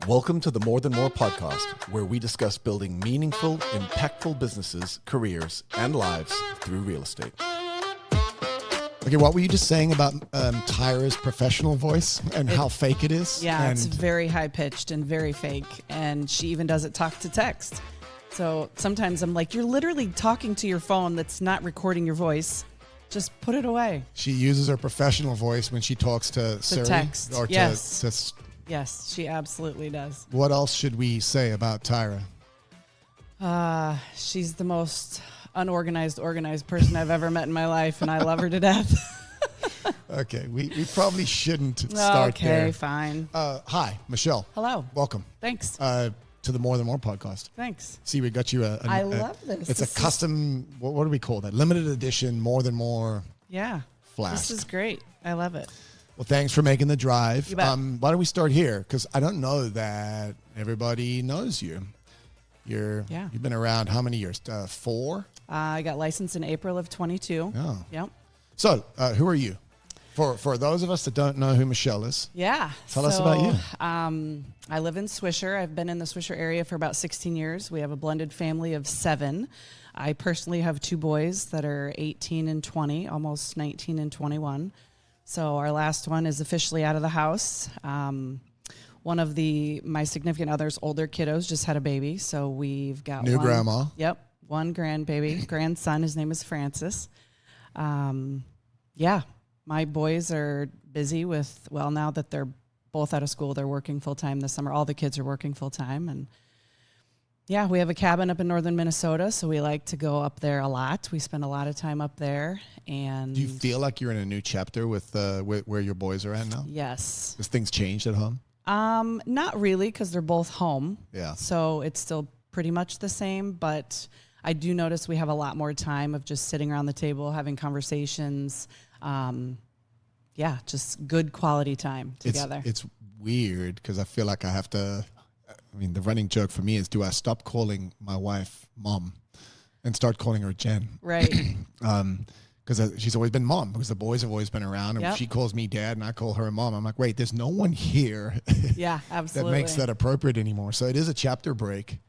Welcome to the More Than More podcast, where we discuss building meaningful, impactful businesses, careers, and lives through real estate. Okay, what were you just saying about Tyra's professional voice and how fake it is? Yeah, it's very high-pitched and very fake, and she even does it talk to text. So sometimes I'm like, you're literally talking to your phone that's not recording your voice. Just put it away. She uses her professional voice when she talks to Siri? Text, Or yes. Yes, she absolutely does. What else should we say about Tyra? She's the most organized person I've ever met in my life, and I love her to death. Okay, we probably shouldn't start there. Okay, fine. Hi, Michelle. Hello. Welcome. Thanks. To the More Than More podcast. Thanks. See, we got you I love this. It's a custom, what do we call that? Limited edition More Than More flask. This is great. I love it. Well, thanks for making the drive. You bet. Why don't we start here? Because I don't know that everybody knows you. You've been around how many years? 4? I got licensed in April of 22. Oh. Yep. So, who are you? For those of us that don't know who Michelle is, tell us about you. I live in Swisher. I've been in the Swisher area for about 16 years. We have a blended family of 7. I personally have 2 boys that are 18 and 20, almost 19 and 21. So our last one is officially out of the house. One of my significant other's older kiddos just had a baby, so we've got New grandma. Yep, one grandson. His name is Francis. My boys are busy with, now that they're both out of school, they're working full-time this summer. All the kids are working full-time. And, we have a cabin up in northern Minnesota, so we like to go up there a lot. We spend a lot of time up there. And Do you feel like you're in a new chapter with where your boys are at now? Yes. Has things changed at home? Not really, because they're both home. Yeah. So it's still pretty much the same, but I do notice we have a lot more time of just sitting around the table, having conversations. Just good quality time together. It's weird because I feel like I have to, the running joke for me is, do I stop calling my wife Mom and start calling her Jen? Right. Because she's always been Mom, because the boys have always been around, and she calls me Dad and I call her Mom. I'm like, wait, there's no one here Yeah, absolutely. that makes that appropriate anymore. So it is a chapter break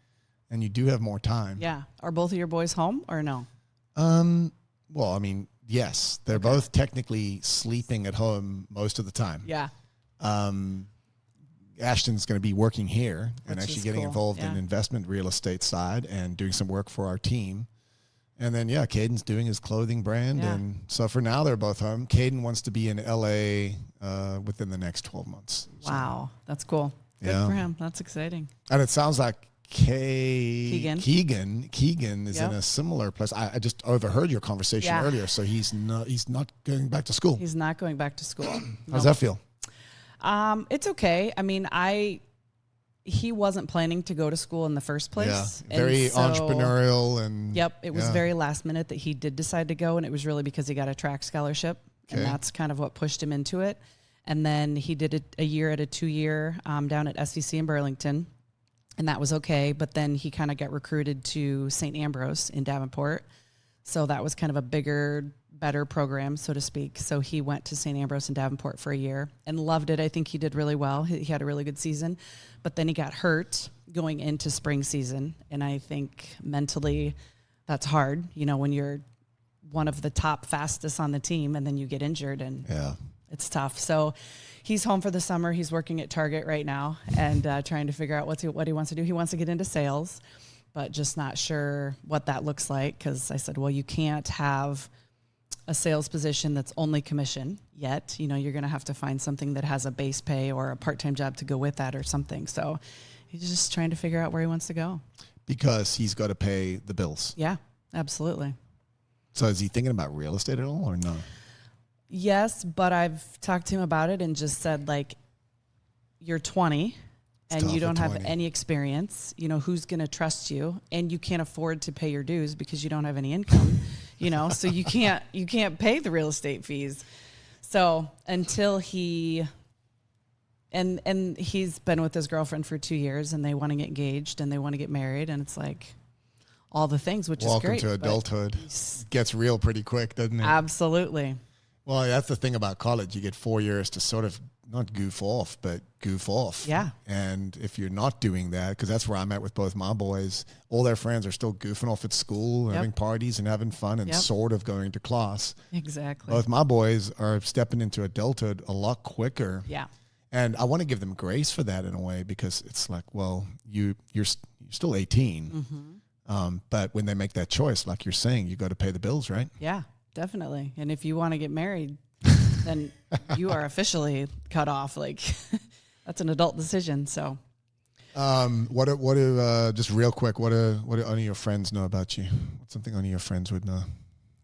and you do have more time. Yeah. Are both of your boys home or no? Yes, they're both technically sleeping at home most of the time. Yeah. Ashton's going to be working here and Which actually is getting cool. involved in investment real estate side and doing some work for our team. And then, Caden's doing his clothing brand. Yeah. And so for now, they're both home. Caden wants to be in LA within the next 12 months. Wow. That's cool. Good for him. That's exciting. And it sounds like Keegan is in a similar place. I just overheard your conversation earlier, so he's not going back to school. He's not going back to school. How's that feel? It's okay. He wasn't planning to go to school in the first place. Yeah, very entrepreneurial and. Yep, it was very last minute that he did decide to go, and it was really because he got a track scholarship, and that's kind of what pushed him into it. And then he did a year at a 2-year down at SVC in Burlington. And that was okay, but then he kind of got recruited to St. Ambrose in Davenport. So that was kind of a bigger, better program, so to speak. So he went to St. Ambrose in Davenport for a year and loved it. I think he did really well. He had a really good season. But then he got hurt going into spring season. And I think mentally that's hard, when you're one of the top fastest on the team and then you get injured and it's tough. So he's home for the summer. He's working at Target right now and trying to figure out what he wants to do. He wants to get into sales, but just not sure what that looks like, because I said, well, you can't have a sales position that's only commission yet. You're going to have to find something that has a base pay or a part-time job to go with that or something. So he's just trying to figure out where he wants to go. Because he's got to pay the bills. Yeah, absolutely. So is he thinking about real estate at all or no? Yes, but I've talked to him about it and just said, you're 20 and you don't have any experience. Who's going to trust you? And you can't afford to pay your dues because you don't have any income, so you can't pay the real estate fees. So until he, and he's been with his girlfriend for 2 years and they want to get engaged and they want to get married. And it's all the things, which is great. Welcome to adulthood. Gets real pretty quick, doesn't it? Absolutely. Well, that's the thing about college. You get 4 years to sort of not goof off, but goof off. Yeah. And if you're not doing that, because that's where I'm at with both my boys, all their friends are still goofing off at school, having parties and having fun and sort of going to class. Exactly. Both my boys are stepping into adulthood a lot quicker. Yeah. And I want to give them grace for that in a way, because it's like, well, you're still 18. But when they make that choice, like you're saying, you got to pay the bills, right? Yeah, definitely. And if you want to get married, then you are officially cut off. Like that's an adult decision. So, what do just real quick, what do any of your friends know about you? What's something any of your friends would know?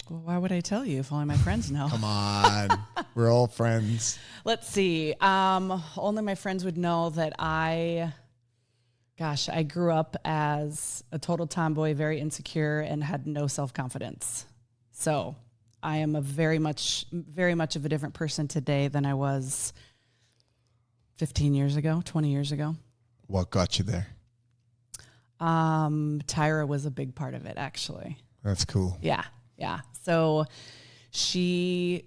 Well, why would I tell you if only my friends know? Come on, we're all friends. Let's see. Only my friends would know that I grew up as a total tomboy, very insecure, and had no self-confidence. So I am very much of a different person today than I was 15 years ago, 20 years ago. What got you there? Tyra was a big part of it, actually. That's cool. Yeah. So she,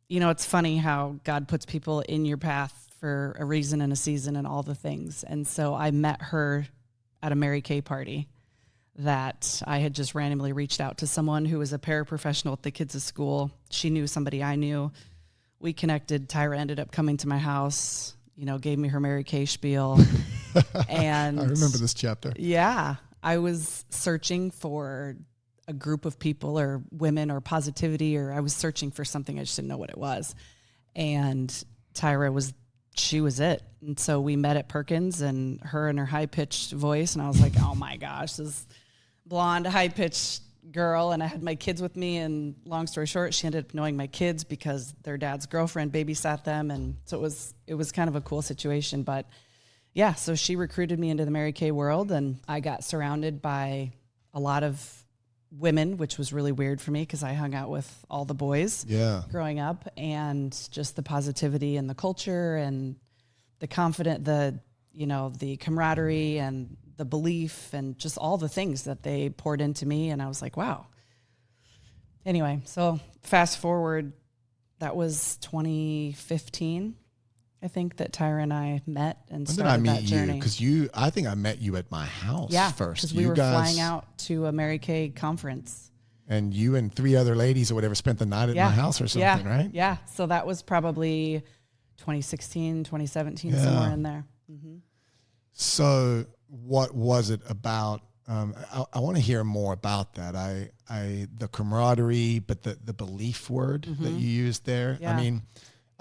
it's funny how God puts people in your path for a reason and a season and all the things. And so I met her at a Mary Kay party that I had just randomly reached out to someone who was a paraprofessional at the kids' school. She knew somebody I knew. We connected. Tyra ended up coming to my house, gave me her Mary Kay spiel. And I remember this chapter. Yeah. I was searching for a group of people or women or positivity, or I was searching for something. I just didn't know what it was. And Tyra she was it. And so we met at Perkins, and her high-pitched voice, and I was like, oh my gosh, this blonde, high-pitched girl. And I had my kids with me, and long story short, she ended up knowing my kids because their dad's girlfriend babysat them. And so it was kind of a cool situation. But yeah, so she recruited me into the Mary Kay world, and I got surrounded by a lot of women, which was really weird for me because I hung out with all the boys growing up, and just the positivity and the culture and the the camaraderie and the belief and just all the things that they poured into me. And I was like, wow. Anyway, so fast forward, that was 2015. I think that Tyra and I met and started that journey. Because I think I met you at my house first. Because we were flying out to a Mary Kay conference. And you and 3 other ladies or whatever spent the night at my house or something, right? Yeah. So that was probably 2016, 2017, somewhere in there. Mm-hmm. So what was it about? I want to hear more about that. The camaraderie, but the belief word that you used there. Yeah. I mean,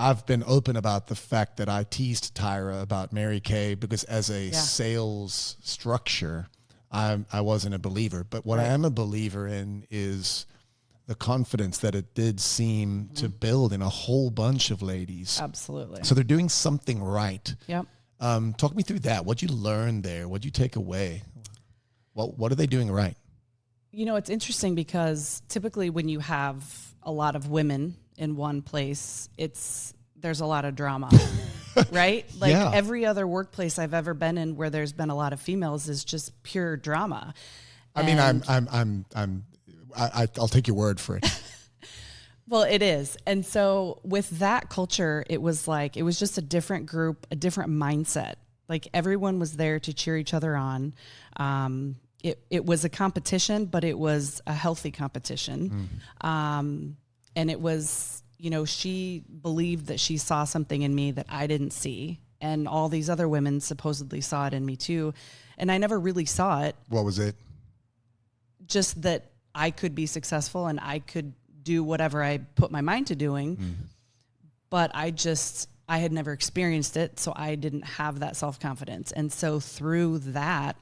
I've been open about the fact that I teased Tyra about Mary Kay because as a sales structure, I wasn't a believer. But what I am a believer in is the confidence that it did seem to build in a whole bunch of ladies. Absolutely. So they're doing something right. Yep. Talk me through that. What'd you learn there? What'd you take away? What are they doing right? It's interesting because typically when you have a lot of women in one place, there's a lot of drama, right? Like every other workplace I've ever been in where there's been a lot of females is just pure drama. I mean, I'll take your word for it. Well, it is. And so with that culture, it was just a different group, a different mindset. Like everyone was there to cheer each other on. It was a competition, but it was a healthy competition. And it was, she believed that she saw something in me that I didn't see. And all these other women supposedly saw it in me too. And I never really saw it. What was it? Just that I could be successful and I could do whatever I put my mind to doing. But I had never experienced it. So I didn't have that self-confidence. And so through that,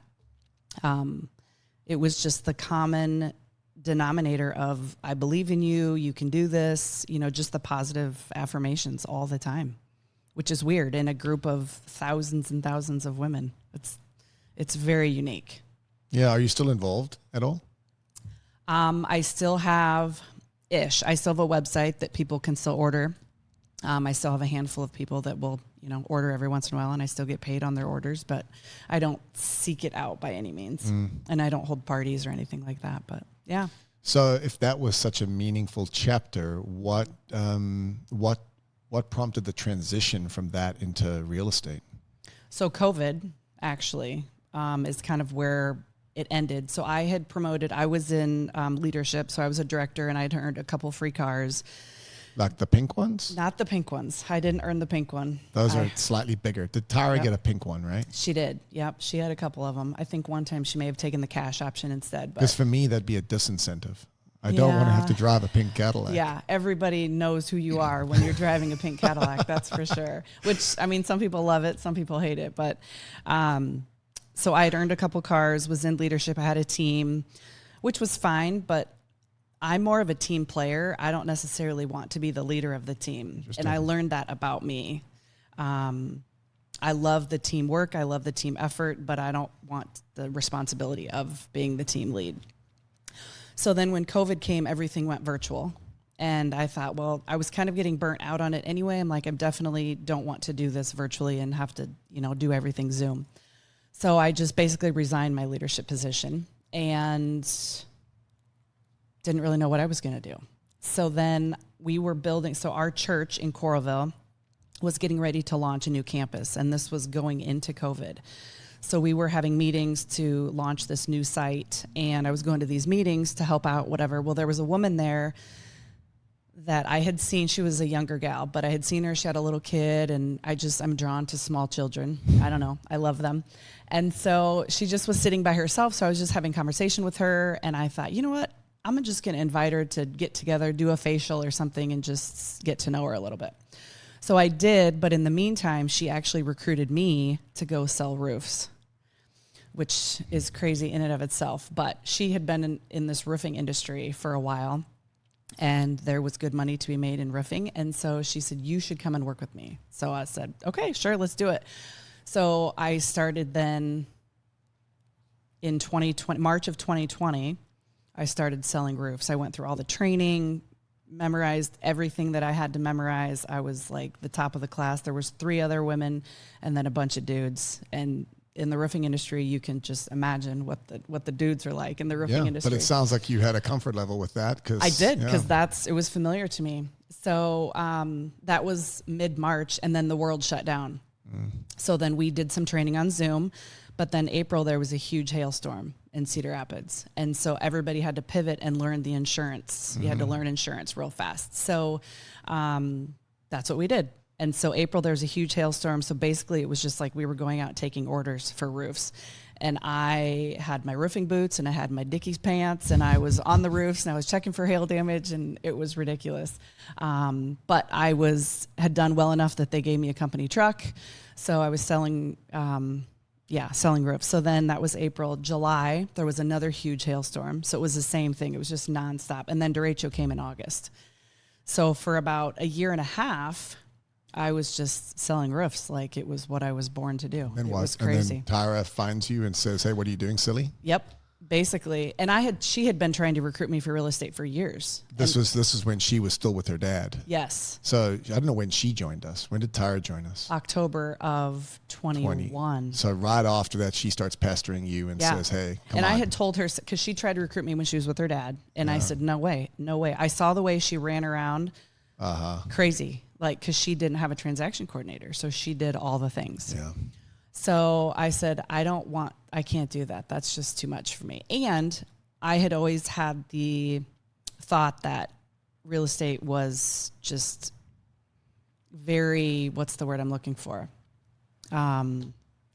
it was just the common denominator of, I believe in you, you can do this, just the positive affirmations all the time, which is weird in a group of thousands and thousands of women. It's very unique. Yeah. Are you still involved at all? I still have a website that people can still order. I still have a handful of people that will, order every once in a while, and I still get paid on their orders, but I don't seek it out by any means. And I don't hold parties or anything like that, but yeah. So if that was such a meaningful chapter, what What prompted the transition from that into real estate? So COVID actually is kind of where it ended. So I had promoted, I was in leadership. So I was a director and I'd earned a couple free cars. Like the pink ones? Not the pink ones. I didn't earn the pink one. Those are slightly bigger. Did Tara get a pink one, right? She did. Yep. She had a couple of them. I think one time she may have taken the cash option instead. Because for me, that'd be a disincentive. I don't want to have to drive a pink Cadillac. Yeah, everybody knows who you are when you're driving a pink Cadillac, that's for sure. Which, I mean, some people love it, some people hate it. But so I had earned a couple cars, was in leadership, I had a team, which was fine, but I'm more of a team player. I don't necessarily want to be the leader of the team. And I learned that about me. I love the teamwork, I love the team effort, but I don't want the responsibility of being the team lead. So then when COVID came, everything went virtual. And I thought, well, I was kind of getting burnt out on it anyway. I'm like, I definitely don't want to do this virtually and have to, do everything Zoom. So I just basically resigned my leadership position and didn't really know what I was going to do. So then we were building, so our church in Coralville was getting ready to launch a new campus, and this was going into COVID. So we were having meetings to launch this new site, and I was going to these meetings to help out, whatever. Well, there was a woman there that I had seen. She was a younger gal, but I had seen her. She had a little kid, and I'm drawn to small children. I don't know. I love them. And so she just was sitting by herself, so I was just having conversation with her, and I thought, you know what? I'm just going to invite her to get together, do a facial or something, and just get to know her a little bit. So I did, but in the meantime, she actually recruited me to go sell roofs, which is crazy in and of itself. But she had been in this roofing industry for a while, and there was good money to be made in roofing. And so she said, you should come and work with me. So I said, okay, sure, let's do it. So I started then in March of 2020, I started selling roofs. I went through all the training, memorized everything that I had to memorize. I was like the top of the class. There was 3 other women and then a bunch of dudes. And in the roofing industry, you can just imagine what the dudes are like in the roofing industry. But it sounds like you had a comfort level with that. I did, because it was familiar to me. So that was mid-March, and then the world shut down. So then we did some training on Zoom, but then April there was a huge hailstorm in Cedar Rapids. And so everybody had to pivot and learn the insurance. You had to learn insurance real fast. So that's what we did. And so April, there was a huge hailstorm. So basically it was just like we were going out taking orders for roofs. And I had my roofing boots and I had my Dickies pants and I was on the roofs and I was checking for hail damage, and it was ridiculous. But I had done well enough that they gave me a company truck. So I was selling roofs. So then that was April. July, there was another huge hailstorm. So it was the same thing. It was just nonstop. And then derecho came in August. So for about a year and a half, I was just selling roofs like it was what I was born to do. It was crazy. And then Tyra finds you and says, hey, what are you doing, silly? Yep, basically. And she had been trying to recruit me for real estate for years. This was when she was still with her dad. Yes. So I don't know when she joined us. When did Tyra join us? October of 21. So right after that, she starts pestering you and says, hey, come on. And I had told her, because she tried to recruit me when she was with her dad. And I said, no way. I saw the way she ran around. Crazy. Like, because she didn't have a transaction coordinator. So she did all the things. Yeah. So I said, I can't do that. That's just too much for me. And I had always had the thought that real estate was just very, what's the word I'm looking for?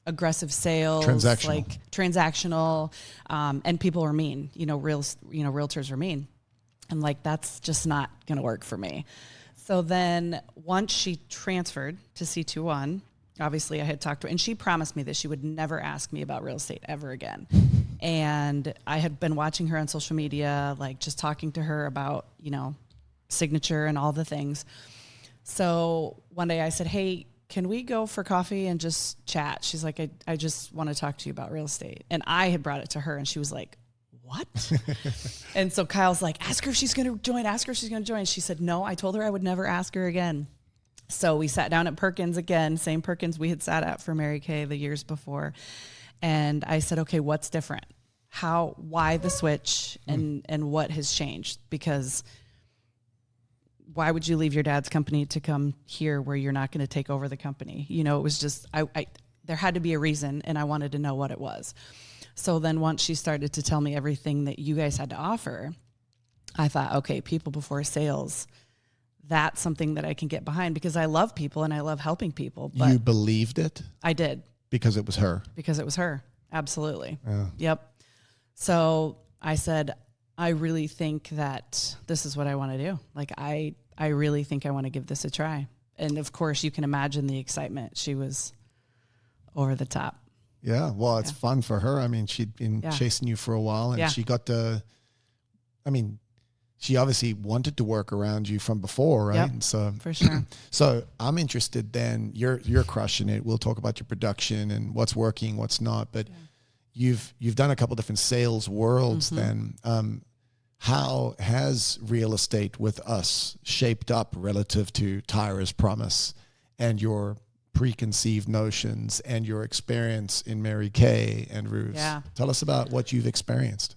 Aggressive sales. Transactional. And people were mean. Realtors are mean. And like, that's just not going to work for me. So then once she transferred to C21, obviously I had talked to her, and she promised me that she would never ask me about real estate ever again. And I had been watching her on social media, like just talking to her about, signature and all the things. So one day I said, hey, can we go for coffee and just chat? She's like, I just want to talk to you about real estate. And I had brought it to her, and she was like, what? And so Kyle's like, ask her if she's going to join. She said, no, I told her I would never ask her again. So we sat down at Perkins again, same Perkins we had sat at for Mary Kay the years before. And I said, okay, what's different? Why the switch and what has changed? Because why would you leave your dad's company to come here where you're not going to take over the company? You know, it was just, there had to be a reason, and I wanted to know what it was. So then once she started to tell me everything that you guys had to offer, I thought, okay, people before sales, that's something that I can get behind, because I love people and I love helping people. But you believed it? I did. Because it was her? Because it was her. Absolutely. Yeah. Yep. So I said, I really think that this is what I want to do. Like, I really think I want to give this a try. And of course you can imagine the excitement. She was over the top. Yeah. Well, it's fun for her. I mean, she'd been chasing you for a while, and she got to, I mean, she obviously wanted to work around you from before, right? Yep, and so for sure. So I'm interested then, you're crushing it. We'll talk about your production and what's working, what's not, but you've done a couple different sales worlds then. How has real estate with us shaped up relative to Tyra's promise and your preconceived notions and your experience in Mary Kay and Roofs? Yeah. Tell us about what you've experienced.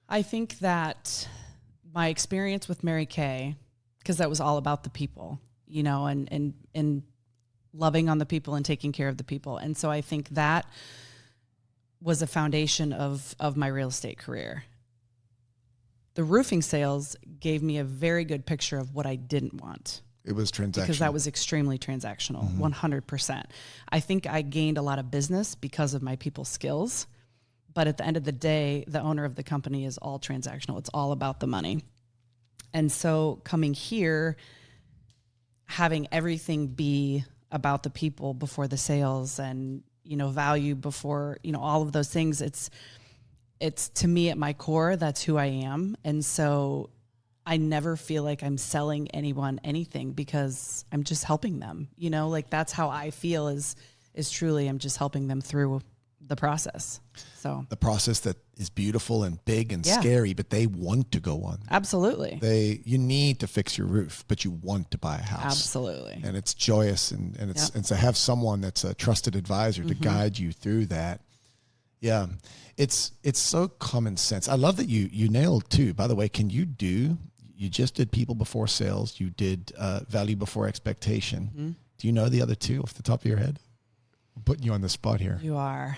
I think that my experience with Mary Kay, because that was all about the people, you know, and loving on the people and taking care of the people. And so I think that was a foundation of my real estate career. The roofing sales gave me a very good picture of what I didn't want. It was transactional. Because that was extremely transactional, 100%. I think I gained a lot of business because of my people skills. But at the end of the day, the owner of the company is all transactional. It's all about the money. And so coming here, having everything be about the people before the sales, and, you know, value before, you know, all of those things, it's to me at my core, that's who I am. And so I never feel like I'm selling anyone anything, because I'm just helping them, you know, like that's how I feel is truly, I'm just helping them through the process. So the process that is beautiful and big and scary, but they want to go on. Absolutely. You need to fix your roof, but you want to buy a house. Absolutely. And it's joyous, and and to have someone that's a trusted advisor to guide you through that. Yeah. It's so common sense. I love that you nailed too. By the way, you just did people before sales. You did value before expectation. Do you know the other two off the top of your head? I'm putting you on the spot here. You are.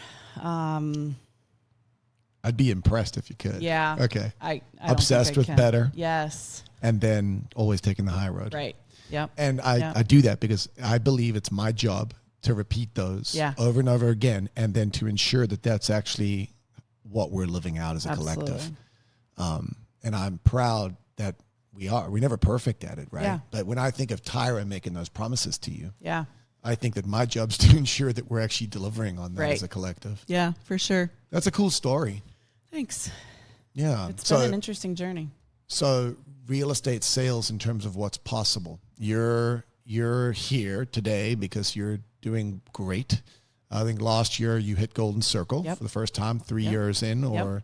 I'd be impressed if you could. Yeah. Okay. I Obsessed with better. Yes. And then always taking the high road. Right. Yep. And I do that because I believe it's my job to repeat those over and over again, and then to ensure that that's actually what we're living out as a collective. And I'm proud that we're never perfect at it, right? Yeah. But when I think of Tyra making those promises to you, I think that my job's to ensure that we're actually delivering on that as a collective. Yeah, for sure. That's a cool story. Thanks. Yeah. It's been an interesting journey. So real estate sales, in terms of what's possible, you're here today because you're doing great. I think last year you hit Golden Circle for the first time, 3 years in, or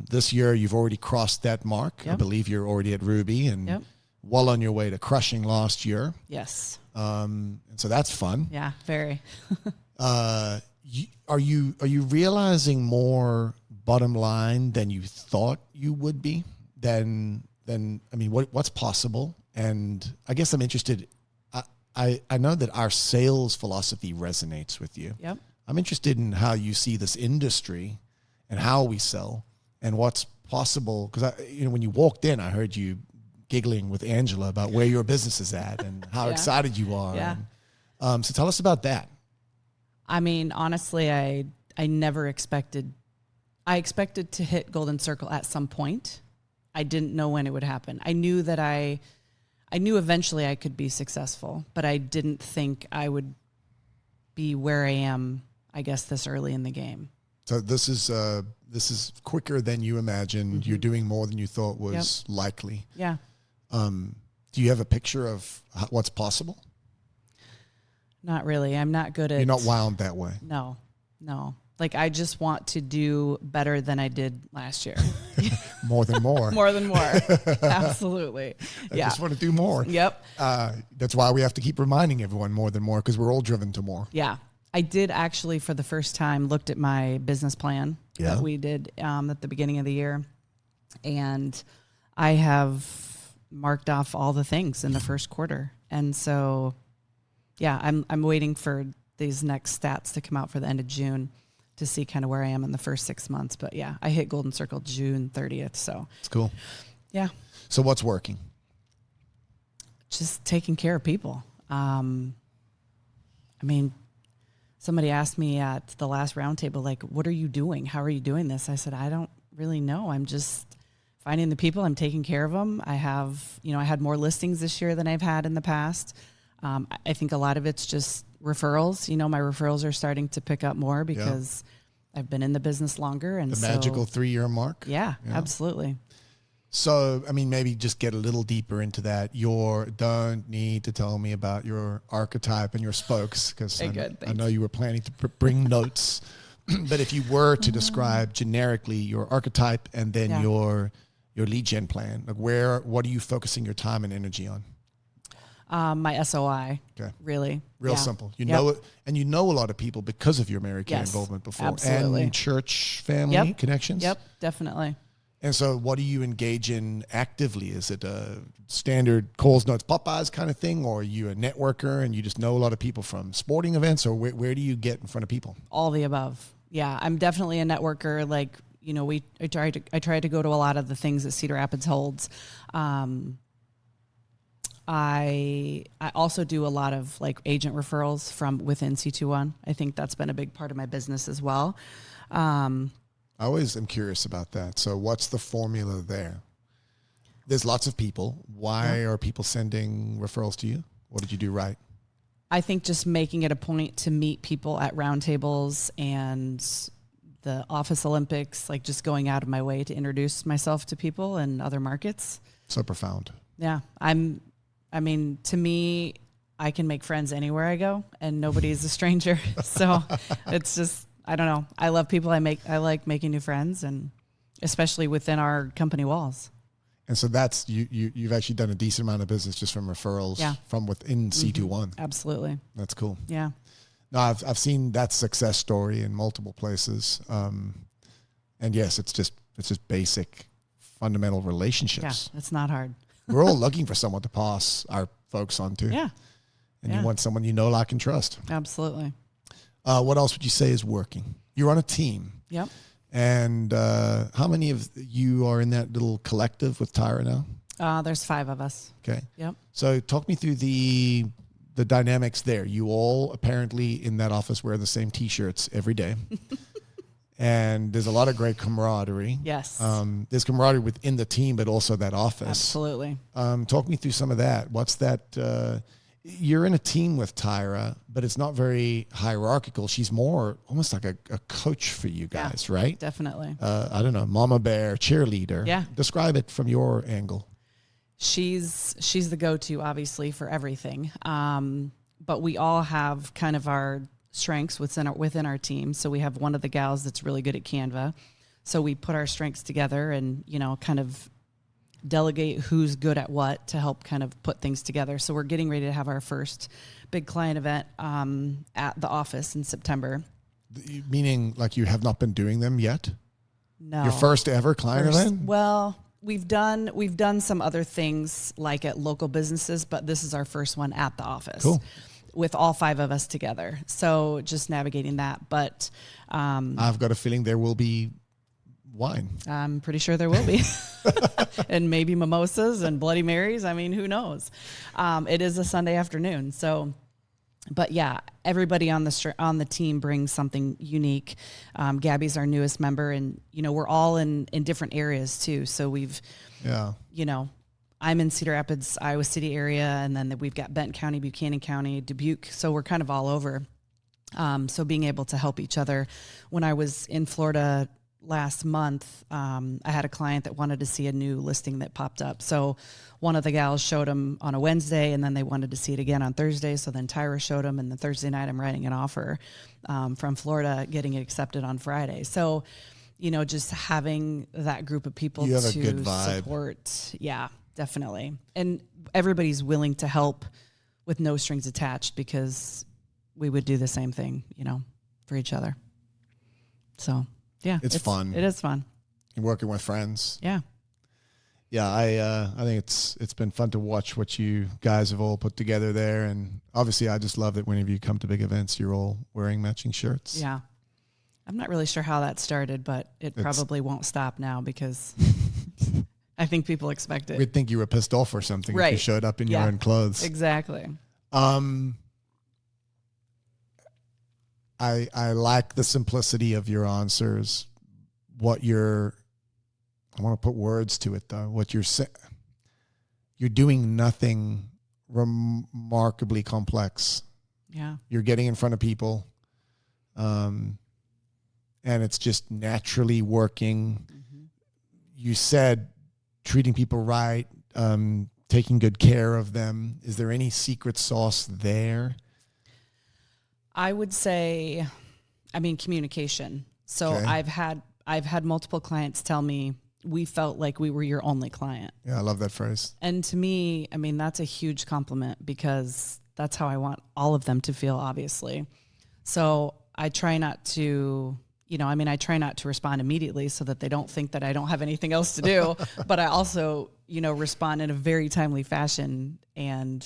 this year you've already crossed that mark. I believe you're already at Ruby and well on your way to crushing last year. Yes. And so that's fun. Yeah, very. Are you realizing more bottom line than you thought you would be? Than I mean, what's possible? And I guess I'm interested. I know that our sales philosophy resonates with you. Yep. I'm interested in how you see this industry and how we sell and what's possible. Because when you walked in, I heard you giggling with Angela about where your business is at and how excited you are. Yeah. And, so tell us about that. I mean, honestly, I never expected. I expected to hit Golden Circle at some point. I didn't know when it would happen. I knew that I knew eventually I could be successful, but I didn't think I would be where I am, I guess, this early in the game. So this is quicker than you imagined. You're doing more than you thought was likely. Yeah. Do you have a picture of what's possible? Not really. I'm not good at... You're not wound that way. No. Like, I just want to do better than I did last year. More than more. More than more. Absolutely. I just want to do more. Yep. That's why we have to keep reminding everyone more than more, because we're all driven to more. Yeah. I did actually, for the first time, looked at my business plan that we did at the beginning of the year. And I have marked off all the things in the first quarter. And so, yeah, I'm waiting for these next stats to come out for the end of June to see kind of where I am in the first 6 months. But yeah, I hit Golden Circle June 30th. So it's cool. Yeah. So what's working? Just taking care of people. I mean, somebody asked me at the last roundtable, like, what are you doing? How are you doing this? I said, I don't really know. I'm just finding the people. I'm taking care of them. I have, I had more listings this year than I've had in the past. I think a lot of it's just referrals. My referrals are starting to pick up more because I've been in the business longer. And the magical 3-year mark. Yeah, absolutely. So, I mean, maybe just get a little deeper into that. Don't need to tell me about your archetype and your spokes, because I know you were planning to bring notes. But if you were to describe generically your archetype and then your lead gen plan, like what are you focusing your time and energy on? My SOI, really. Real simple. You know it, and you know a lot of people because of your Mary Kay involvement before. Absolutely. And church family connections. Yep, definitely. And so what do you engage in actively? Is it a standard Coles Notes Popeyes kind of thing, or are you a networker and you just know a lot of people from sporting events, or where do you get in front of people? All the above. Yeah, I'm definitely a networker. Like, I try to go to a lot of the things that Cedar Rapids holds. I also do a lot of like agent referrals from within C21. I think that's been a big part of my business as well. I always am curious about that. So what's the formula there? There's lots of people. Why are people sending referrals to you? What did you do right? I think just making it a point to meet people at roundtables and the Office Olympics, like just going out of my way to introduce myself to people in other markets. So profound. Yeah. To me, I can make friends anywhere I go and nobody's a stranger. So it's just, I don't know. I love people. I like making new friends, and especially within our company walls. And so that's you've actually done a decent amount of business just from referrals from within C21. Absolutely. That's cool. Yeah. No, I've seen that success story in multiple places. And yes, it's just basic fundamental relationships. Yeah, it's not hard. We're all looking for someone to pass our folks on to. Yeah. And you want someone you know, like, and trust. Absolutely. What else would you say is working? You're on a team. Yep. And how many of you are in that little collective with Tyra now? There's 5 of us. Okay. Yep. So talk me through the dynamics there. You all apparently in that office wear the same T-shirts every day. And there's a lot of great camaraderie. Yes. There's camaraderie within the team, but also that office. Absolutely. Talk me through some of that. What's that? You're in a team with Tyra, but it's not very hierarchical. She's more almost like a coach for you guys, right? Definitely. I don't know, mama bear, cheerleader. Yeah. Describe it from your angle. She's the go-to, obviously, for everything. But we all have kind of our strengths within our team. So we have one of the gals that's really good at Canva. So we put our strengths together and, kind of delegate who's good at what to help kind of put things together. So we're getting ready to have our first big client event at the office in September. Meaning like you have not been doing them yet? No. Your first ever client event? Well, we've done some other things like at local businesses, but this is our first one at the office. Cool. With all 5 of us together. So just navigating that. But I've got a feeling there will be wine. I'm pretty sure there will be. And maybe mimosas and Bloody Marys. I mean, who knows? It is a Sunday afternoon. So, but yeah, everybody on the team brings something unique. Gabby's our newest member, and, we're all in different areas too. So we've, I'm in Cedar Rapids, Iowa City area, and then we've got Benton County, Buchanan County, Dubuque. So we're kind of all over. So being able to help each other. When I was in Florida last month, I had a client that wanted to see a new listing that popped up. So one of the gals showed them on a Wednesday, and then they wanted to see it again on Thursday. So then Tyra showed them, and the Thursday night I'm writing an offer from Florida, getting it accepted on Friday. So, just having that group of people to a good vibe. Support. Yeah, definitely. And everybody's willing to help with no strings attached, because we would do the same thing, for each other. So, yeah. It's fun. It is fun. You're working with friends. Yeah. Yeah, I think it's been fun to watch what you guys have all put together there. And obviously, I just love that whenever you come to big events, you're all wearing matching shirts. Yeah. I'm not really sure how that started, but it's probably won't stop now because I think people expect it. We'd think you were pissed off or something if you showed up in your own clothes. Exactly. I like the simplicity of your answers. I want to put words to it though. What you're saying, you're doing nothing remarkably complex. Yeah. You're getting in front of people, and it's just naturally working. Mm-hmm. You said treating people right, taking good care of them. Is there any secret sauce there? I would say, communication. So Okay. I've had multiple clients tell me, we felt like we were your only client. Yeah, I love that phrase. And to me, that's a huge compliment because that's how I want all of them to feel, obviously. So I try not to, I try not to respond immediately so that they don't think that I don't have anything else to do. But I also, respond in a very timely fashion and,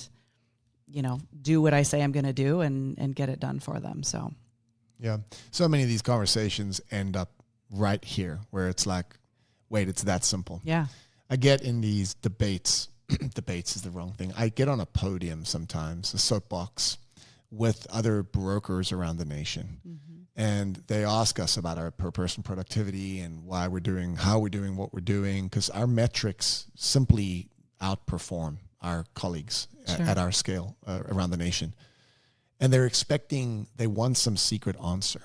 do what I say I'm going to do and get it done for them. So, yeah. So many of these conversations end up right here where it's like, wait, it's that simple. Yeah. I get in these debates. Debates is the wrong thing. I get on a podium sometimes, a soapbox, with other brokers around the nation. Mm-hmm. And they ask us about our per person productivity and how we're doing what we're doing, because our metrics simply outperform our colleagues at our scale around the nation. And they want some secret answer.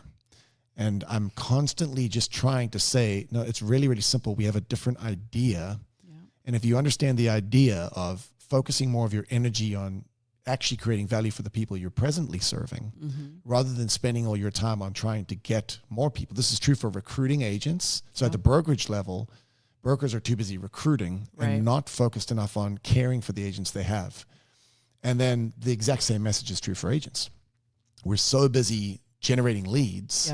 And I'm constantly just trying to say, no, it's really, really simple. We have a different idea. Yeah. And if you understand the idea of focusing more of your energy on actually creating value for the people you're presently serving, mm-hmm. rather than spending all your time on trying to get more people. This is true for recruiting agents. So at the brokerage level, brokers are too busy recruiting and not focused enough on caring for the agents they have. And then the exact same message is true for agents. We're so busy generating leads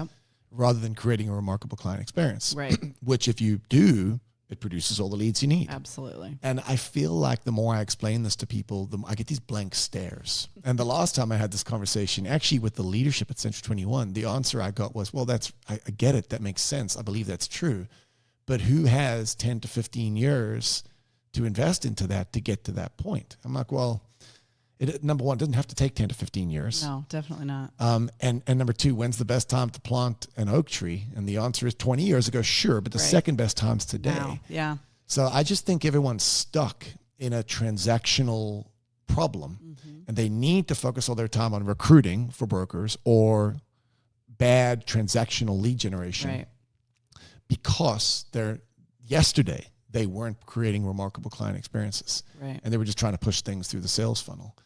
rather than creating a remarkable client experience. Right. Which if you do, it produces all the leads you need. Absolutely. And I feel like the more I explain this to people, I get these blank stares. And the last time I had this conversation, actually with the leadership at Century 21, the answer I got was, well, I get it. That makes sense. I believe that's true. But who has 10 to 15 years to invest into that to get to that point? I'm like, well, number one, it doesn't have to take 10 to 15 years. No, definitely not. And number two, when's the best time to plant an oak tree? And the answer is 20 years ago, sure, but the second best time's today. Wow. Yeah. So I just think everyone's stuck in a transactional problem, mm-hmm. and they need to focus all their time on recruiting for brokers or bad transactional lead generation, because yesterday they weren't creating remarkable client experiences, and they were just trying to push things through the sales funnel.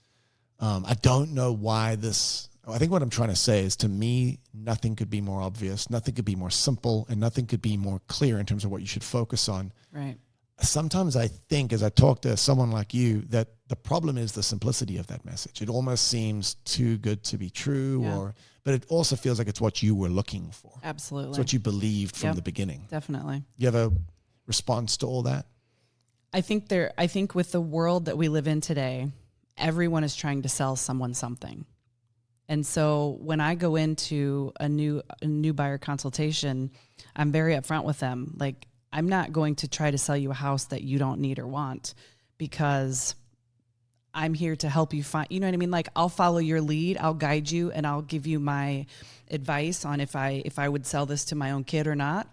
I don't know why I think what I'm trying to say is, to me, nothing could be more obvious, nothing could be more simple, and nothing could be more clear in terms of what you should focus on. Right. Sometimes I think, as I talk to someone like you, that the problem is the simplicity of that message. It almost seems too good to be true, but it also feels like it's what you were looking for. Absolutely. It's what you believed from the beginning. Definitely. You have a response to all that? I think with the world that we live in today, everyone is trying to sell someone something. And so when I go into a new buyer consultation, I'm very upfront with them. Like, I'm not going to try to sell you a house that you don't need or want, because I'm here to help you find, you know what I mean? Like, I'll follow your lead, I'll guide you, and I'll give you my advice on if I would sell this to my own kid or not.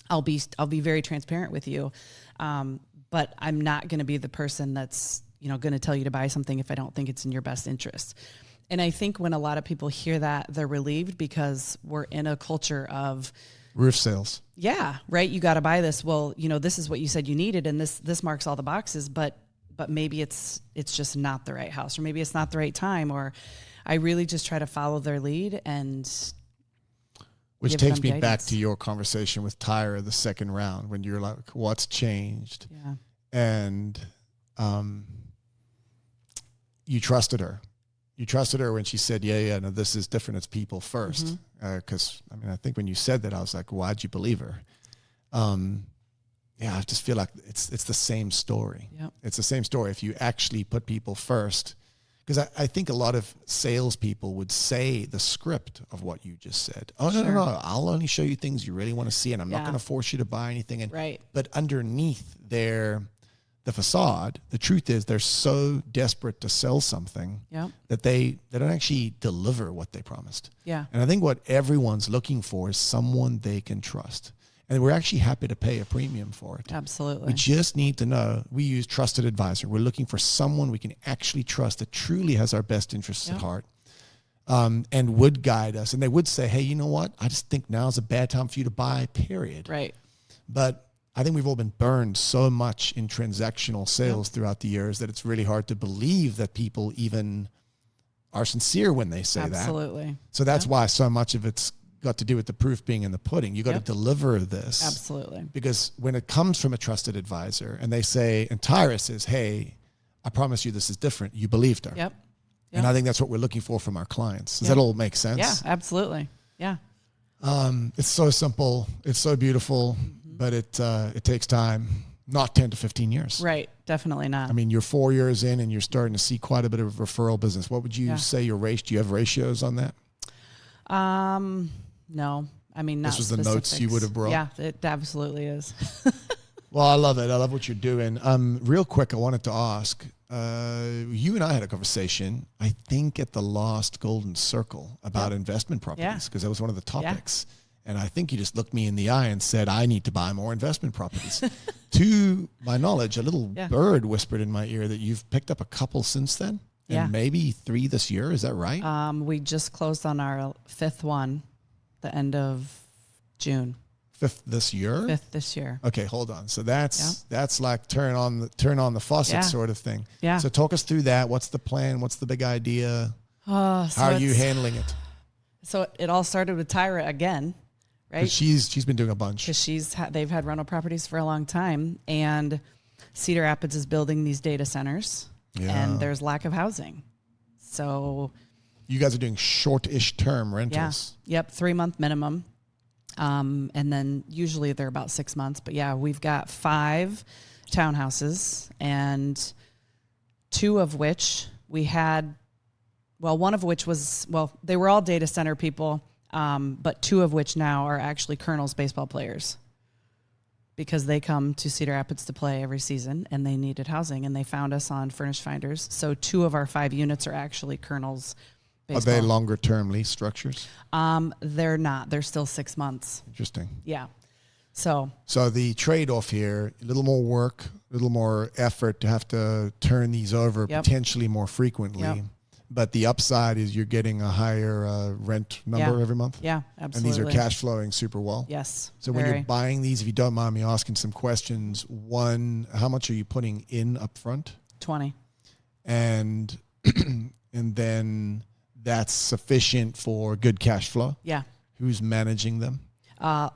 I'll be very transparent with you. But I'm not going to be the person that's, going to tell you to buy something if I don't think it's in your best interest. And I think when a lot of people hear that, they're relieved, because we're in a culture of roof sales. Yeah, right. You got to buy this. Well, this is what you said you needed, and this marks all the boxes, but maybe it's just not the right house, or maybe it's not the right time, or I really just try to follow their lead. And which takes me back to your conversation with Tyra the second round, when you're like, what's changed? Yeah. And you trusted her. You trusted her when she said, no, this is different. It's people first. Because, I think when you said that, I was like, why'd you believe her? I just feel like it's the same story. Yep. It's the same story if you actually put people first. Because I think a lot of salespeople would say the script of what you just said. Oh, no, I'll only show you things you really want to see, and I'm not going to force you to buy anything. And, right. But underneath the facade, the truth is they're so desperate to sell something that they don't actually deliver what they promised. Yeah. And I think what everyone's looking for is someone they can trust. And we're actually happy to pay a premium for it. Absolutely. We just need to know, we use Trusted Advisor. We're looking for someone we can actually trust that truly has our best interests at heart, and would guide us. And they would say, hey, you know what? I just think now's a bad time for you to buy, period. Right. But I think we've all been burned so much in transactional sales throughout the years that it's really hard to believe that people even are sincere when they say that. Absolutely. So that's why so much of it's got to do with the proof being in the pudding. You got to deliver this. Absolutely. Because when it comes from a trusted advisor and they say, and Tyra says, hey, I promise you this is different, you believed her. Yep. And I think that's what we're looking for from our clients. Does that all make sense? Yeah, absolutely. Yeah. It's so simple. It's so beautiful, but it takes time, not 10 to 15 years. Right. Definitely not. I mean, you're 4 years in and you're starting to see quite a bit of referral business. What would you say your ratio? Do you have ratios on that? No, I mean, not this was the specifics. notes you would have brought. Yeah, it absolutely is. Well, I love it. I love what you're doing. Real quick, I wanted to ask, you and I had a conversation, I think at the last Golden Circle about investment properties, because that was one of the topics. And I think you just looked me in the eye and said, I need to buy more investment properties. To my knowledge, a little bird whispered in my ear that you've picked up a couple since then, and maybe 3 this year. Is that right? We just closed on our 5th one, the end of June. 5th this year? 5th this year. Okay, hold on. So that's like turn on the faucet sort of thing. Yeah. So talk us through that. What's the plan? What's the big idea? How are you handling it? So it all started with Tyra again, right? She's been doing a bunch. Because they've had rental properties for a long time, and Cedar Rapids is building these data centers, and there's lack of housing. So you guys are doing short-ish term rentals. Yeah. Yep. 3-month minimum. And then usually they're about 6 months, but we've got 5 townhouses, and 2 of which we had, one of which was, they were all data center people. But 2 of which now are actually Colonels baseball players, because they come to Cedar Rapids to play every season and they needed housing, and they found us on Furnished Finders. So 2 of our 5 units are actually Colonels baseball. Are they longer term lease structures? They're not. They're still 6 months. Interesting. Yeah. So the trade-off here, a little more work, a little more effort to have to turn these over potentially more frequently. Yep. But the upside is you're getting a higher rent number every month. Yeah, absolutely. And these are cash flowing super well. Yes. So when you're buying these, if you don't mind me asking some questions, one, how much are you putting in up front? 20. And then that's sufficient for good cash flow? Yeah. Who's managing them?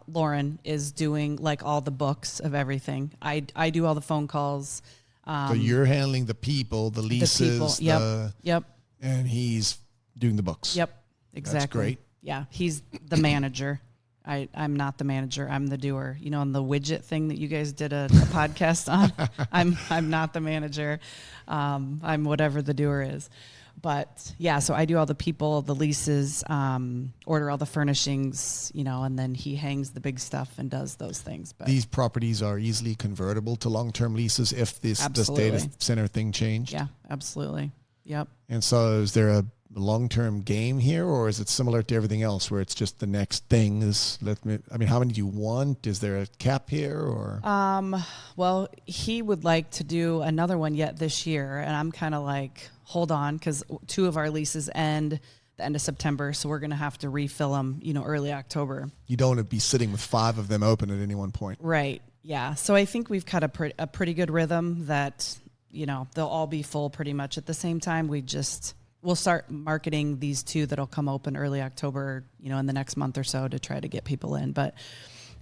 Lauren is doing like all the books of everything. I do all the phone calls. So you're handling the people, the leases, Yep. And he's doing the books. Yep, exactly. That's great. Yeah, he's the manager. I'm not the manager. I'm the doer. You know, on the widget thing that you guys did a podcast on, I'm not the manager. I'm whatever the doer is. But so I do all the people, the leases, order all the furnishings, and then he hangs the big stuff and does those things. But these properties are easily convertible to long-term leases if this data center thing changed? Yeah, absolutely. Yep. And so is there a long-term game here, or is it similar to everything else where it's just the next thing is, how many do you want? Is there a cap here or? Well, he would like to do another one yet this year. And I'm kind of like, hold on, because 2 of our leases end the end of September. So we're going to have to refill them, early October. You don't want to be sitting with 5 of them open at any one point. Right. Yeah. So I think we've got a pretty good rhythm that, they'll all be full pretty much at the same time. We'll start marketing these 2 that'll come open early October, in the next month or so to try to get people in. But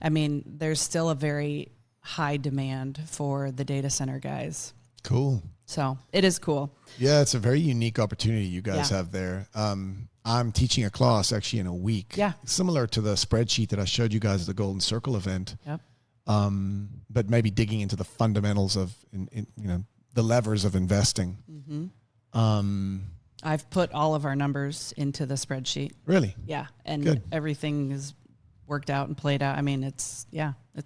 there's still a very high demand for the data center guys. Cool. So it is cool. Yeah, it's a very unique opportunity you guys have there. I'm teaching a class actually in a week. Yeah. Similar to the spreadsheet that I showed you guys at the Golden Circle event. Yep. but maybe digging into the fundamentals of, the levers of investing. Mm-hmm. I've put all of our numbers into the spreadsheet. Really? Yeah. And Good. Everything is worked out and played out. I mean, it's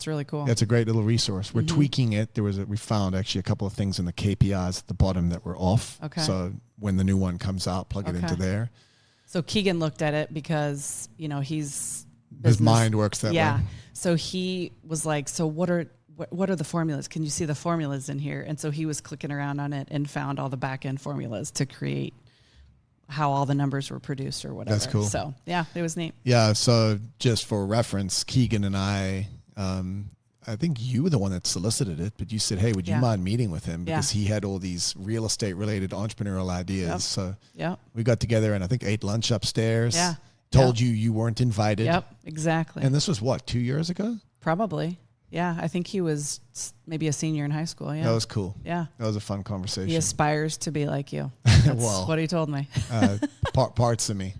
really cool. That's a great little resource. We're tweaking it. We found actually a couple of things in the KPIs at the bottom that were off. Okay. So when the new one comes out, plug it into there. So Keegan looked at it because, his mind works that way. Yeah. So he was like, so what are the formulas? Can you see the formulas in here? And so he was clicking around on it and found all the back end formulas to create how all the numbers were produced or whatever. That's cool. So yeah, it was neat. Yeah. So just for reference, Keegan and I think you were the one that solicited it, but you said, hey, would you mind meeting with him? Because he had all these real estate related entrepreneurial ideas. Yep. So yep. we got together and I think ate lunch upstairs. Yeah. Told you weren't invited. Yep, exactly. And this was what, 2 years ago? Probably. Yeah, I think he was maybe a senior in high school. Yeah. That was cool. Yeah. That was a fun conversation. He aspires to be like you. That's what he told me. Parts of me.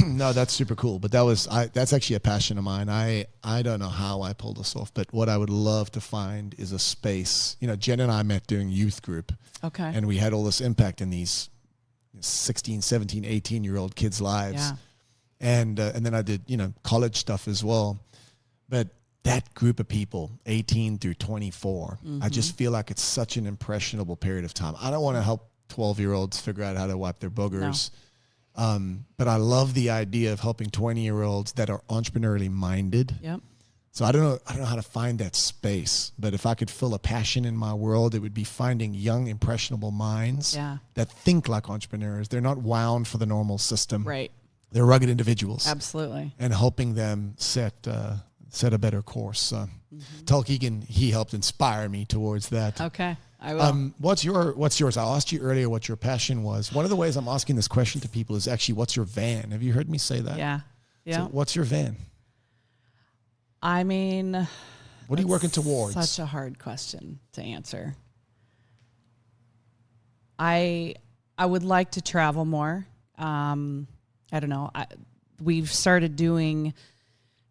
No, that's super cool. But that's actually a passion of mine. I don't know how I pulled this off, but what I would love to find is a space. Jen and I met doing youth group. Okay. And we had all this impact in these 16, 17, 18-year-old kids' lives. Yeah. And then I did, college stuff as well. But that group of people, 18 through 24, I just feel like it's such an impressionable period of time. I don't want to help 12-year-olds figure out how to wipe their boogers. No. But I love the idea of helping 20-year-olds that are entrepreneurially minded. Yep. So I don't know how to find that space, but if I could fill a passion in my world, it would be finding young, impressionable minds that think like entrepreneurs. They're not wound for the normal system. Right. They're rugged individuals. Absolutely. And helping them set a better course. Tell Keegan he helped inspire me towards that. Okay, I will. What's yours? I asked you earlier what your passion was. One of the ways I'm asking this question to people is actually, what's your van? Have you heard me say that? Yeah. So what's your van? I mean, what are you working towards? Such a hard question to answer. I would like to travel more. I don't know. We've started doing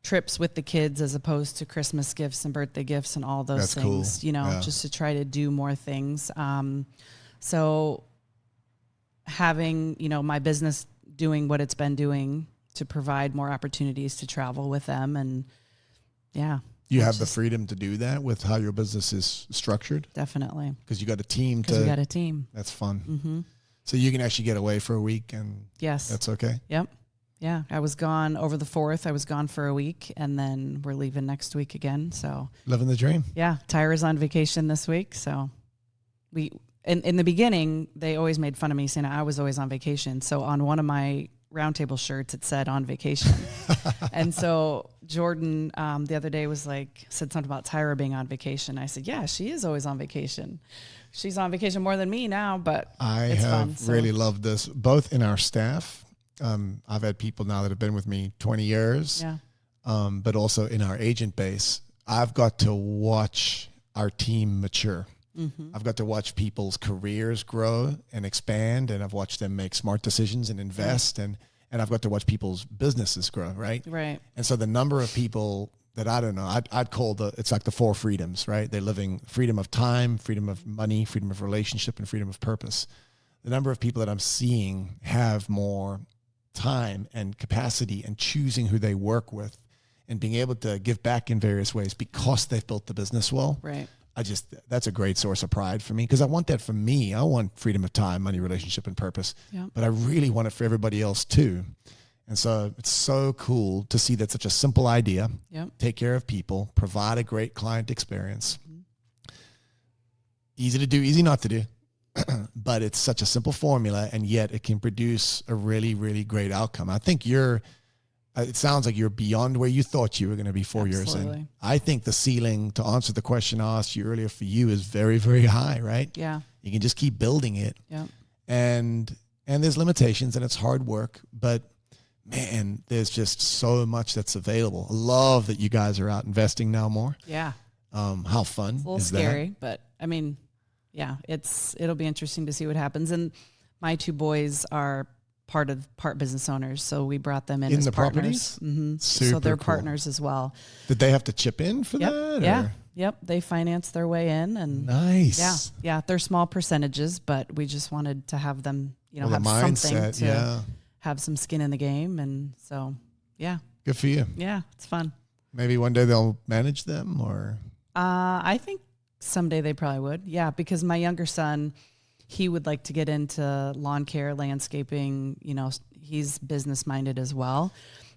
trips with the kids as opposed to Christmas gifts and birthday gifts and all those things, cool. Just to try to do more things. So having, my business doing what it's been doing to provide more opportunities to travel with them. And you have the freedom to do that with how your business is structured? Definitely. Because you got a team. We got a team. That's fun. Mm-hmm. So you can actually get away for a week and that's okay? Yep. Yeah. I was gone over the 4th. I was gone for a week and then we're leaving next week again. So living the dream. Yeah. Tyra's on vacation this week. So in the beginning, they always made fun of me saying I was always on vacation. So on one of my roundtable shirts, it said on vacation. And so Jordan the other day said something about Tyra being on vacation. I said, yeah, she is always on vacation. She's on vacation more than me now, but it's fun. Really loved this, both in our staff. I've had people now that have been with me 20 years, but also in our agent base. I've got to watch our team mature. Mm-hmm. I've got to watch people's careers grow and expand, and I've watched them make smart decisions and invest, and I've got to watch people's businesses grow, right? Right. And so the number of people that I don't know, I'd call it's like the 4 freedoms, right? They're living freedom of time, freedom of money, freedom of relationship, and freedom of purpose. The number of people that I'm seeing have more time and capacity and choosing who they work with and being able to give back in various ways because they've built the business well. Right. That's a great source of pride for me because I want that for me. I want freedom of time, money, relationship, and purpose, but I really want it for everybody else too. And so it's so cool to see that such a simple idea, take care of people, provide a great client experience, easy to do, easy not to do, but it's such a simple formula and yet it can produce a really, really great outcome. I think it sounds like you're beyond where you thought you were going to be 4 years in. I think the ceiling, to answer the question I asked you earlier for you, is very, very high, right? Yeah. You can just keep building it. Yeah. And there's limitations and it's hard work, but man, there's just so much that's available. I love that you guys are out investing now more. Yeah. How fun it's a little is scary, that? but I mean, it'll be interesting to see what happens. And my 2 boys are part business owners. So we brought them in In as the partners. properties? So they're Super cool. partners as well. Did they have to chip in for Yep. that? Yeah. or- Yep. They financed their way in, and Nice. yeah. They're small percentages, but we just wanted to have them, Well, have the something mindset, to yeah. have some skin in the game. And so, yeah, Good for you. it's fun. Maybe one day they'll manage them, or I think someday they probably would. Yeah. Because my younger son, he would like to get into lawn care, landscaping, he's business minded as well.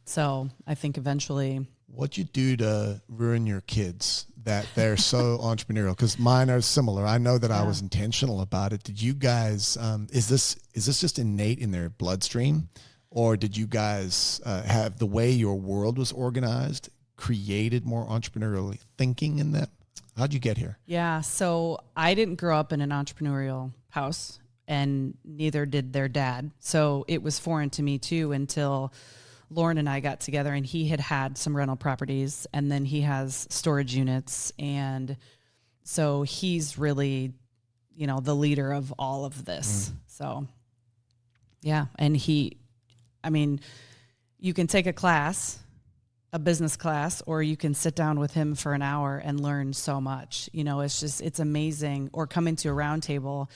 So I think eventually. what'd you do to ruin your kids that they're so entrepreneurial? Because mine are similar. I know that I was intentional about it. Did you guys, is this just innate in their bloodstream? Or did you guys have the way your world was organized created more entrepreneurial thinking in them? How'd you get here? Yeah. So I didn't grow up in an entrepreneurial house, and neither did their dad. So it was foreign to me too until Lauren and I got together, and he had some rental properties, and then he has storage units. And so he's really, the leader of all of this. So yeah. And you can take a business class, or you can sit down with him for an hour and learn so much. It's amazing. Or come into a round table.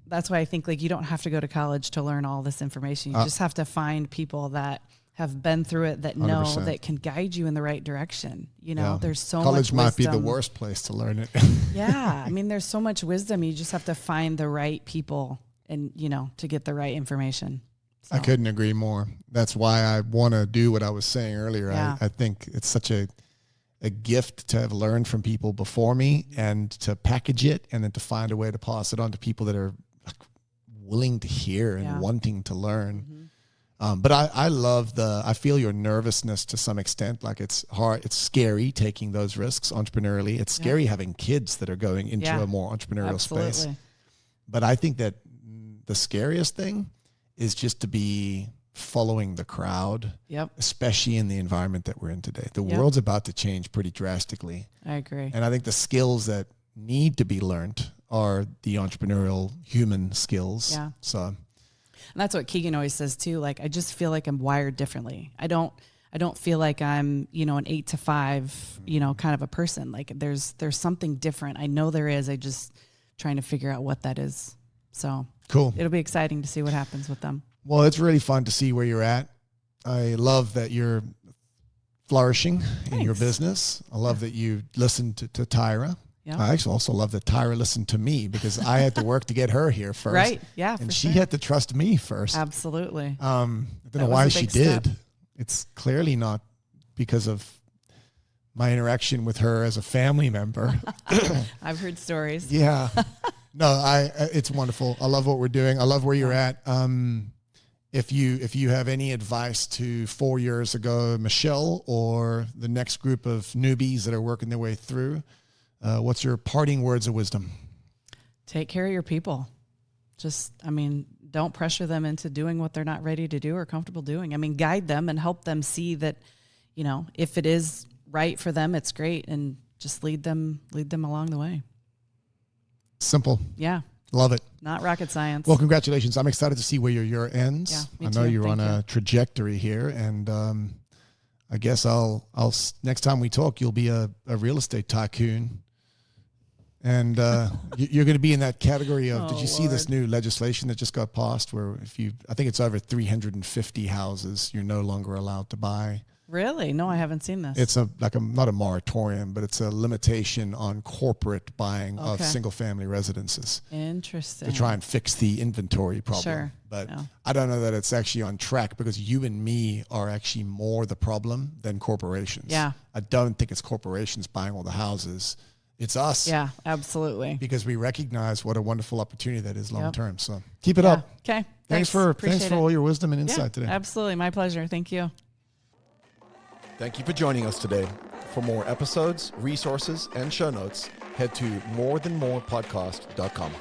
That's why I think you don't have to go to college to learn all this information. You just have to find people that have been through it, that know, 100%. that can guide you in the right direction. There's so College much might be the wisdom. worst place to learn it. Yeah. There's so much wisdom. You just have to find the right people and, to get the right information. So. I couldn't agree more. That's why I want to do what I was saying earlier. Yeah. I think it's such a gift to have learned from people before me, and to package it and then to find a way to pass it on to people that are willing to hear and wanting to learn. But I feel your nervousness to some extent. It's hard. It's scary taking those risks entrepreneurially. It's scary having kids that are going into a more entrepreneurial space. But I think that the scariest thing is just to be following the crowd, especially in the environment that we're in today. The world's about to change pretty drastically. I agree. And I think the skills that need to be learned are the entrepreneurial human skills. Yeah. So, and that's what Keegan always says too. I just feel like I'm wired differently. I don't feel like I'm, an 8 to 5, kind of a person. There's something different. I know there is. I just trying to figure out what that is. So cool. It'll be exciting to see what happens with them. Well, it's really fun to see where you're at. I love that you're flourishing in your business. I love that you listened to Tyra. Yeah. I actually also love that Tyra listened to me, because I had to work to get her here first. Right. Yeah. And she had to trust me first. Absolutely. I don't know why she did. It's clearly not because of my interaction with her as a family member. I've heard stories. Yeah. No, it's wonderful. I love what we're doing. I love where you're at. If you have any advice to 4 years ago, Michelle, or the next group of newbies that are working their way through, what's your parting words of wisdom? Take care of your people. Don't pressure them into doing what they're not ready to do or comfortable doing. Guide them and help them see that, if it is right for them, it's great, and just lead them along the way. Simple. Yeah. Love it. Not rocket science. Well, congratulations. I'm excited to see where your ends. Yeah, I know too. you're Thank on a you. trajectory here, and I guess I'll next time we talk, you'll be a real estate tycoon, and you're going to be in that category of. Did you see this new legislation that just got passed, where I think it's over 350 houses you're no longer allowed to buy. Really? No, I haven't seen this. It's not a moratorium, but it's a limitation on corporate buying of single family residences. Interesting. To try and fix the inventory problem. Sure. But I don't know that it's actually on track, because you and me are actually more the problem than corporations. Yeah. I don't think it's corporations buying all the houses. It's us. Yeah, absolutely. Because we recognize what a wonderful opportunity that is long term. So keep it up. Okay. Thanks for all your wisdom and insight today. Absolutely. My pleasure. Thank you. Thank you for joining us today. For more episodes, resources, and show notes, head to morethanmorepodcast.com.